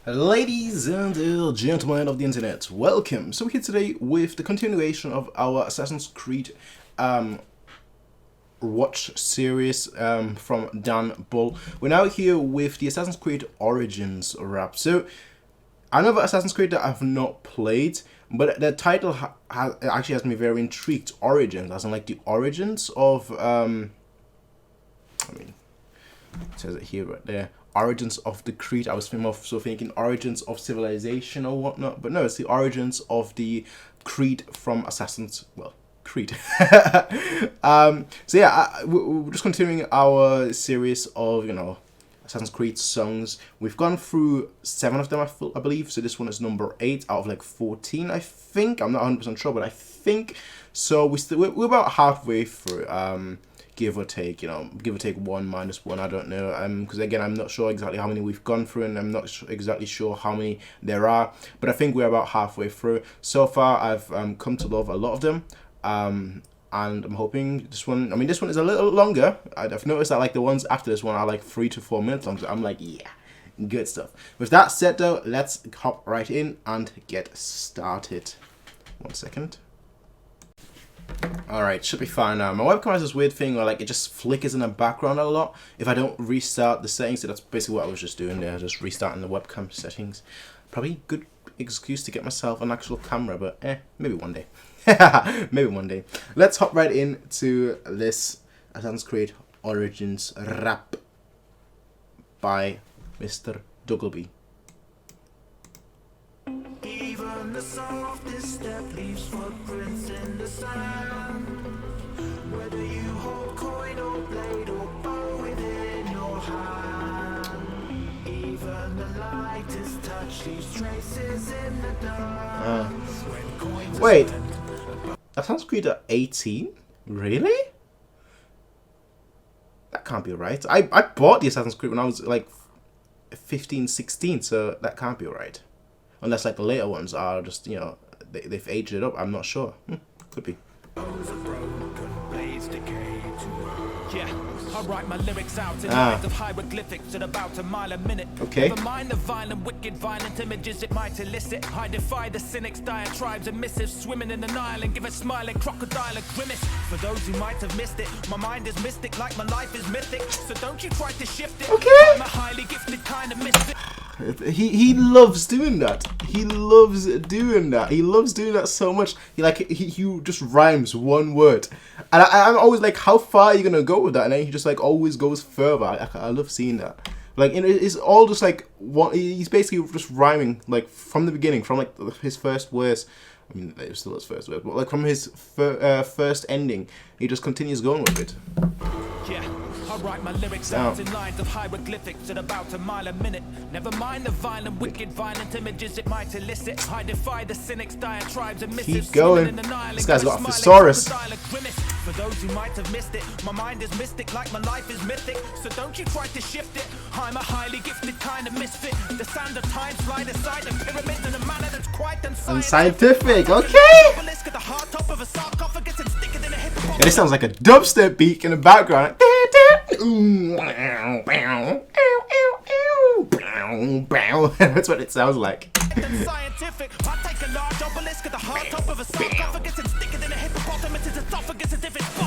Ladies and gentlemen of the internet, welcome. So we're here today with the continuation of our Assassin's Creed watch series from Dan Bull. We're now here with the Assassin's Creed Origins wrap. So another Assassin's Creed that I've not played, but the title actually has me very intrigued. Origins, as in like the origins of it says it here right there. Origins of the Creed. I was thinking origins of civilization or whatnot, but no, it's the origins of the Creed from Assassin's Creed. So yeah, we're just continuing our series of Assassin's Creed songs. We've gone through 7 of them, I believe. So this one is number 8 out of like 14, I think. I'm not 100% sure, but I think so. We're about halfway through. Give or take 1 minus 1, I don't know, because again I'm not sure exactly how many we've gone through, and I'm not exactly sure how many there are, but I think we're about halfway through. So far I've come to love a lot of them, and I'm hoping this one is a little longer. I've noticed that like the ones after this one are like 3 to 4 minutes long, so I'm like, yeah, good stuff. With that said though, let's hop right in and get started. 1 second. Alright, should be fine now. My webcam has this weird thing where like it just flickers in the background a lot if I don't restart the settings. So that's basically what I was just doing there, just restarting the webcam settings. Probably a good excuse to get myself an actual camera, but maybe one day. Maybe one day. Let's hop right into this Assassin's Creed Origins rap by Mr. Duggleby. Even the softest step leaves footprints in the sand. Whether you hold coin or blade or bow within your hand, even the lightest touch leaves traces in the dust. Wait, Assassin's Creed at 18? Really? That can't be right. I bought the Assassin's Creed when I was like 15, 16, so that can't be right. Unless like the later ones are just, they've aged it up. I'm not sure. Could be. Yeah, I write my lyrics out in lines of hieroglyphics at about a mile a minute. Okay. Never mind the violent, wicked, violent images it might elicit. I defy the cynics, diatribes and missives, swimming in the Nile and give a smiling crocodile a grimace. For those who might have missed it, my mind is mystic like my life is mythic. So don't you try to shift it. Okay. I'm a highly gifted kind of misfit. He loves doing that. He loves doing that. He loves doing that so much. He just rhymes one word, and I'm always like, how far are you gonna go with that? And then he just like always goes further. I love seeing that. Like, it's all just like one. He's basically just rhyming like from the beginning, from like his first verse. I mean, it's still his first verse, but like from his first ending, he just continues going with it. Yeah. I write my lyrics out in lines of hieroglyphics at about a mile a minute. Never mind the violent, wicked, violent images it might elicit. I defy the cynics, diatribes and missives. Keep going. This guy's got a thesaurus. For those who might have missed it, my mind is mystic like my life is mythic. So don't you try to shift it. I'm a highly gifted kind of misfit. The sand of time slide aside the pyramids in a manner that's quite unscientific. Okay. Yeah, this sounds like a dubstep beat in the background. That's what it sounds like.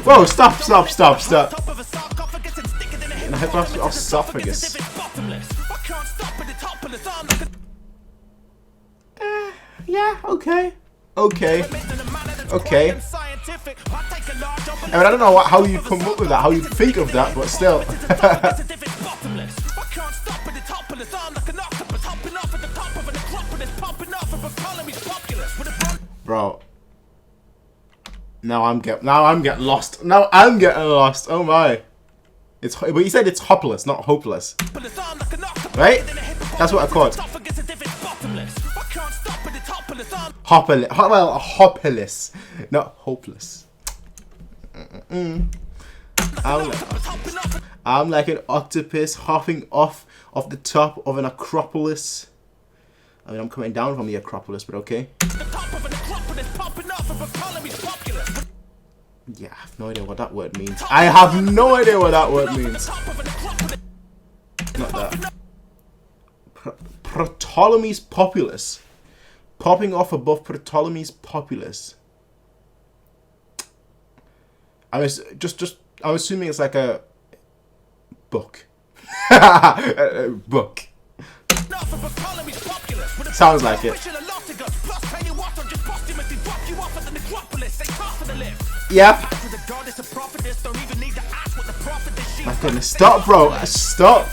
Whoa, stop. Esophagus. Yeah, okay. I mean, I don't know how you come up with that, how you think of that, but still. Bro. Now I'm getting lost. Oh my. But you said it's hopeless, not hopeless. Right? That's what I called. Hopeless, not hopeless. I'm like an octopus hopping off of the top of an acropolis. I mean, I'm coming down from the Acropolis, but okay. Yeah, I have no idea what that word means. I have no idea what that word means. Not that. Ptolemy's Populus. Popping off above Ptolemy's Populus. I'm assuming it's like a book. A book. Sounds like it. Yep. My goodness. Stop, bro. Stop.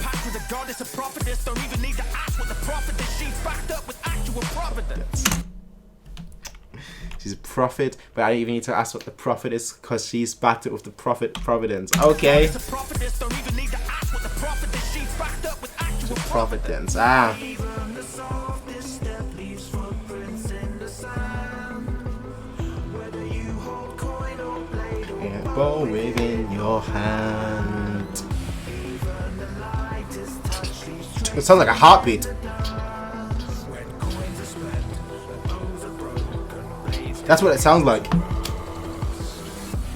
She's a prophet, but I don't even need to ask what the prophet is because she's backed up with the prophet providence. Okay. Providence. Ah. Yeah, bow within your hand. It sounds like a heartbeat. That's what it sounds like.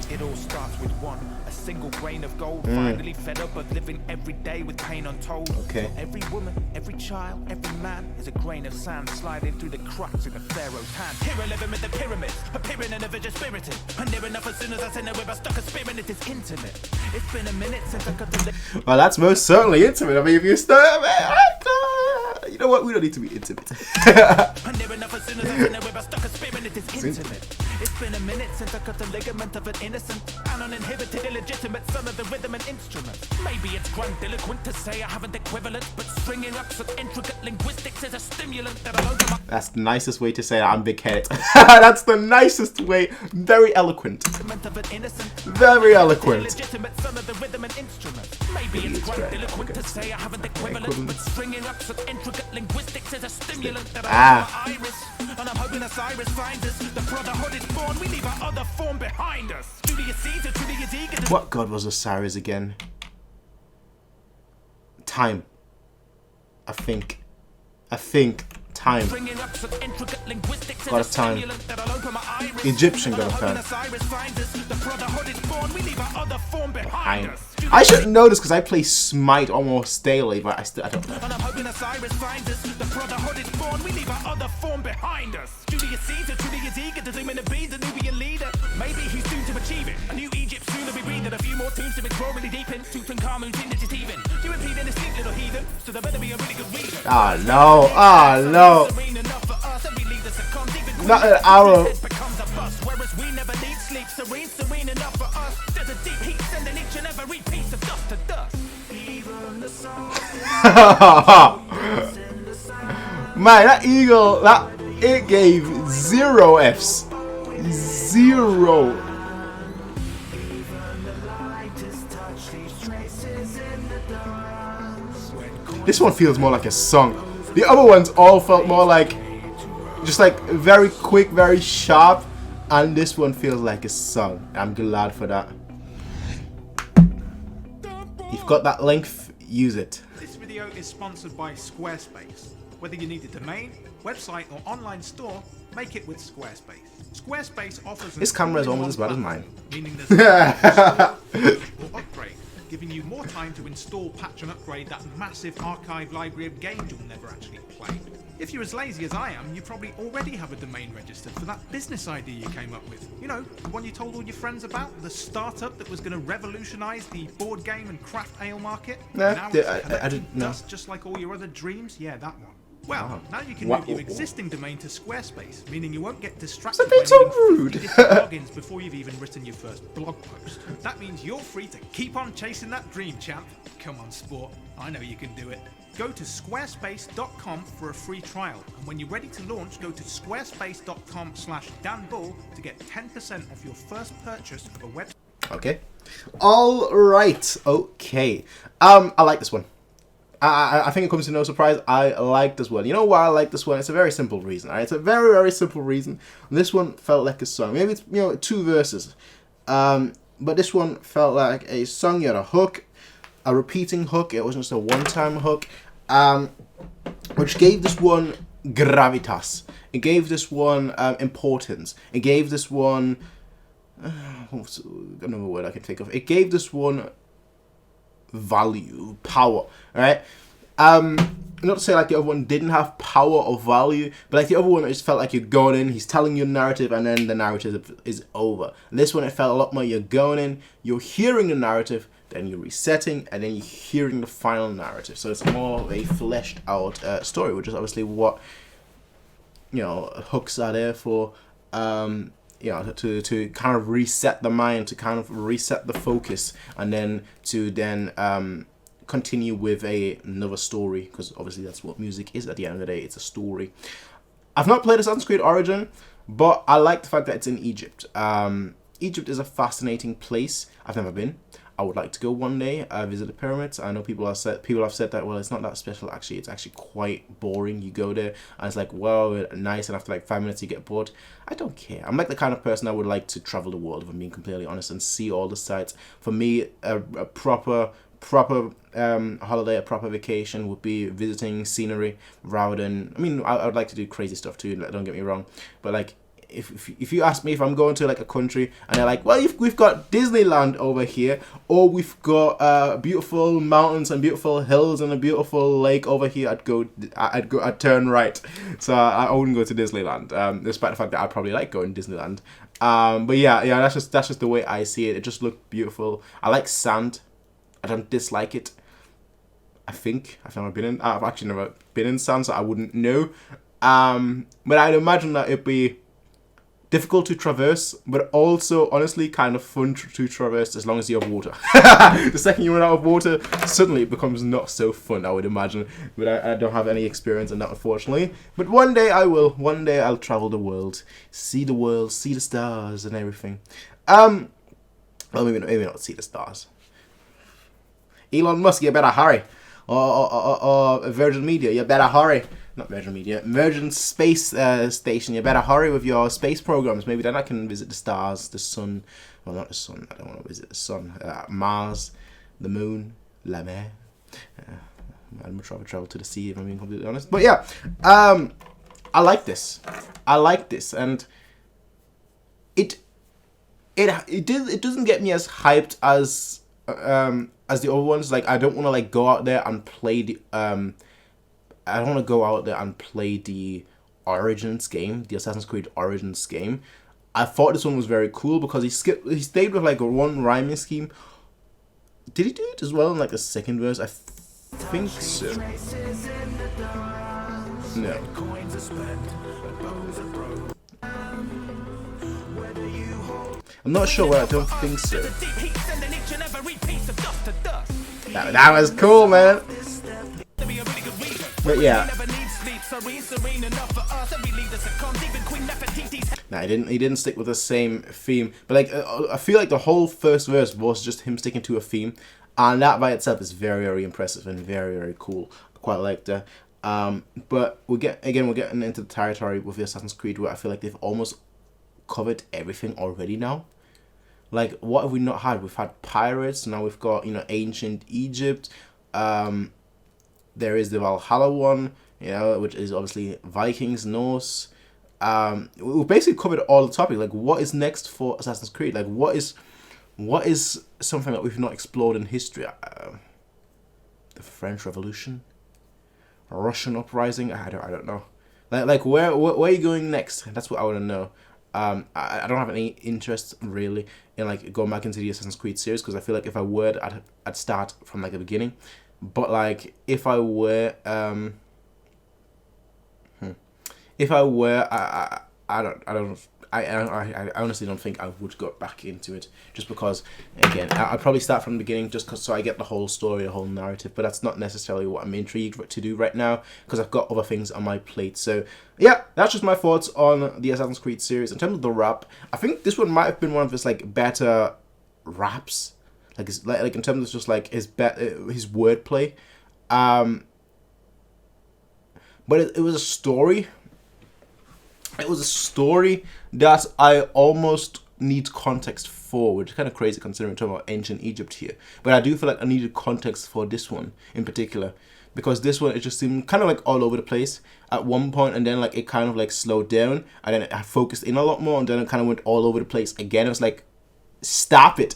It all starts with a single grain of gold. Finally fed up of living every day with pain untold. Okay. Every woman, every child, every man is a grain of sand sliding through the cracks in the Pharaoh's hand. Here I live with the pyramids, appearing in a vision spirited. And near enough as soon as I send it, I stuck a spirit, it is intimate. It's been a minute since I got to live. Well, that's most certainly intimate. I mean, if you start, you know what? We don't need to be intimate. And near enough as soon as I send it, I stuck a spirit, it is intimate. It's been a minute since I cut the ligament of an innocent and uninhibited, illegitimate son of the rhythm and instrument. Maybe it's grandiloquent to say I haven't equivalent, but stringing up some intricate linguistics is a stimulant that I'll open my... That's the nicest way to say I'm big-headed. That's the nicest way. Very eloquent. Very eloquent. Illegitimate son of the rhythm and instrument. Maybe it's grandiloquent to say I haven't equivalent, but stringing up some intricate linguistics is a stimulant that I'll open my iris. And I'm hoping Osiris finds us. The brotherhood is born, we leave our other form behind us. Julius Caesar, Julius eager to... What god was Osiris again? Time. I think time. God of time. Egyptian god of time. Behind. I should know this because I play Smite almost daily, but I don't know. And I'm hoping Osiris finds us. The brotherhood is born, we leave our other form behind us. Julius Caesar, Julius eager to zoom in and be the Nubian leader. Maybe he's soon to achieve it. A new Egypt soon to be breathing. A few more teams to explore really deep in. Tutankhamun's in it's even. You impede in a sleep, little heathen. So there better be a really good reason. Ah no, no. Not an arrow. Whereas we never need sleep, serene enough for us. There's a deep heat sending each and every piece of dust to dust. Man, that eagle, it gave 0 Fs. 0. This one feels more like a song. The other ones all felt more like just like very quick, very sharp, and this one feels like a song. I'm glad for that. You've got that length, use it. This video is sponsored by Squarespace. Whether you need a domain, website or online store, make it with Squarespace. Squarespace offers this camera is almost as bad as mine. Meaning there's no or upgrade, giving you more time to install, patch and upgrade that massive archive library of games you'll never actually play. If you're as lazy as I am, you probably already have a domain registered for that business idea you came up with. You know, the one you told all your friends about, the startup that was going to revolutionize the board game and craft ale market. No, now I didn't know. Just like all your other dreams. Yeah, that one. Well, wow. Now you can move your existing domain to Squarespace, meaning you won't get distracted Stop being so rude. logins before you've even written your first blog post. That means you're free to keep on chasing that dream, champ. Come on, sport. I know you can do it. Go to squarespace.com for a free trial, and when you're ready to launch, go to squarespace.com/danbull to get 10% off your first purchase of a website. Okay. All right. Okay. I like this one. I think it comes to no surprise. I like this one. You know why I like this one? It's a very simple reason. Right? It's a very, very simple reason. This one felt like a song. Maybe it's 2 verses, but this one felt like a song. You had a hook, a repeating hook. It wasn't just a one-time hook, which gave this one gravitas. It gave this one importance. It gave this one another word I can think of. It gave this one value, power, right? Not to say like the other one didn't have power or value, but like the other one, it just felt like you're going in, he's telling you a narrative, and then the narrative is over. This one, it felt a lot more you're going in, you're hearing the narrative, then you're resetting, and then you're hearing the final narrative. So it's more of a fleshed out story, which is obviously what, you know, hooks are there for. You know, to kind of reset the mind, to kind of reset the focus, and then to continue with another story, because obviously that's what music is at the end of the day. It's a story. I've not played Assassin's Creed Origin, but I like the fact that it's in Egypt. Egypt is a fascinating place. I've never been. I would like to go one day, visit the pyramids. I know people have said that, well, it's not that special. Actually, it's actually quite boring. You go there and it's like, wow, nice, and after like 5 minutes you get bored. I don't care. I'm like the kind of person I would like to travel the world, if I'm being completely honest, and see all the sights. For me, a proper holiday, a proper vacation would be visiting scenery rather than, I mean, I would like to do crazy stuff too, don't get me wrong, but like, if you ask me if I'm going to like a country and they're like, well, we've got Disneyland over here, or we've got beautiful mountains and beautiful hills and a beautiful lake over here, I'd turn right. So I wouldn't go to Disneyland, despite the fact that I probably like going to Disneyland. But yeah, that's just the way I see it. It just looked beautiful. I like sand. I don't dislike it. I've actually never been in sand, so I wouldn't know. But I'd imagine that it'd be difficult to traverse, but also honestly kind of fun to traverse as long as you have water. The second you run out of water, suddenly it becomes not so fun, I would imagine. But I don't have any experience in that, unfortunately. But one day I will. One day I'll travel the world, see the stars and everything. Well, maybe not see the stars. Elon Musk, you better hurry. Or Virgin Media, you better hurry. Not Virgin Media, Virgin Space Station, you better hurry with your space programs. Maybe then I can visit the stars, the sun. Well, not the sun, I don't want to visit the sun. Mars, the moon, La Mer. I'd much rather travel to the sea, if I'm being completely honest. But yeah, I like this. And it doesn't get me as hyped as the other ones. Like, I don't want to like go out there and play the I don't want to go out there and play the Origins game, the Assassin's Creed Origins game. I thought this one was very cool because he stayed with like one rhyming scheme. Did he do it as well in like the second verse? I think so. No. I'm not sure, but I don't think so. That was cool, man. But yeah. Nah, he didn't stick with the same theme. But like, I feel like the whole first verse was just him sticking to a theme, and that by itself is very, very impressive and very, very cool. I quite like that. But we're getting into the territory with the Assassin's Creed where I feel like they've almost covered everything already now. Like, what have we not had? We've had pirates. Now we've got, you know, ancient Egypt. There is the Valhalla one, you know, which is obviously Vikings, Norse. We've basically covered all the topic. Like, what is next for Assassin's Creed? Like, what is something that we've not explored in history? The French Revolution, a Russian uprising. I don't know. Like where are you going next? That's what I want to know. I don't have any interest really in like going back into the Assassin's Creed series, because I feel like if I were, I'd start from like the beginning. But like if I were, I honestly don't think I would go back into it, just because, again, I'd probably start from the beginning just so I get the whole story, the whole narrative, but that's not necessarily what I'm intrigued to do right now, because I've got other things on my plate. So yeah, that's just my thoughts on the Assassin's Creed series. In terms of the rap, I think this one might have been one of his like better raps, like in terms of just like his wordplay, but it was a story. It was a story that I almost need context for, which is kind of crazy considering we're talking about ancient Egypt here. But I do feel like I needed context for this one in particular, because this one, it just seemed kind of like all over the place at one point, and then like it kind of like slowed down, and then it focused in a lot more, and then it kind of went all over the place again. It was like Stop it.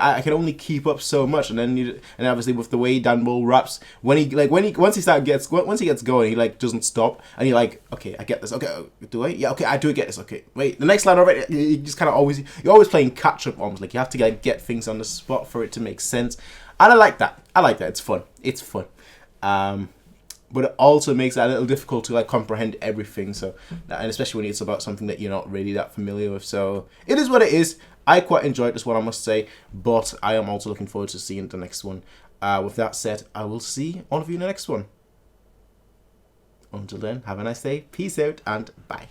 I can only keep up so much, and then and obviously with the way Dan Bull raps, once he gets going, he like doesn't stop, and you're like, okay, I get this. Okay, do I? Yeah, okay, I do get this. Okay, wait, the next line already. You just kind of you're always playing catch up, almost like you have to get things on the spot for it to make sense, and I like that. It's fun. But it also makes it a little difficult to like comprehend everything. So, and especially when it's about something that you're not really that familiar with. So it is what it is. I quite enjoyed this one, I must say, but I am also looking forward to seeing the next one. With that said, I will see all of you in the next one. Until then, have a nice day, peace out, and bye.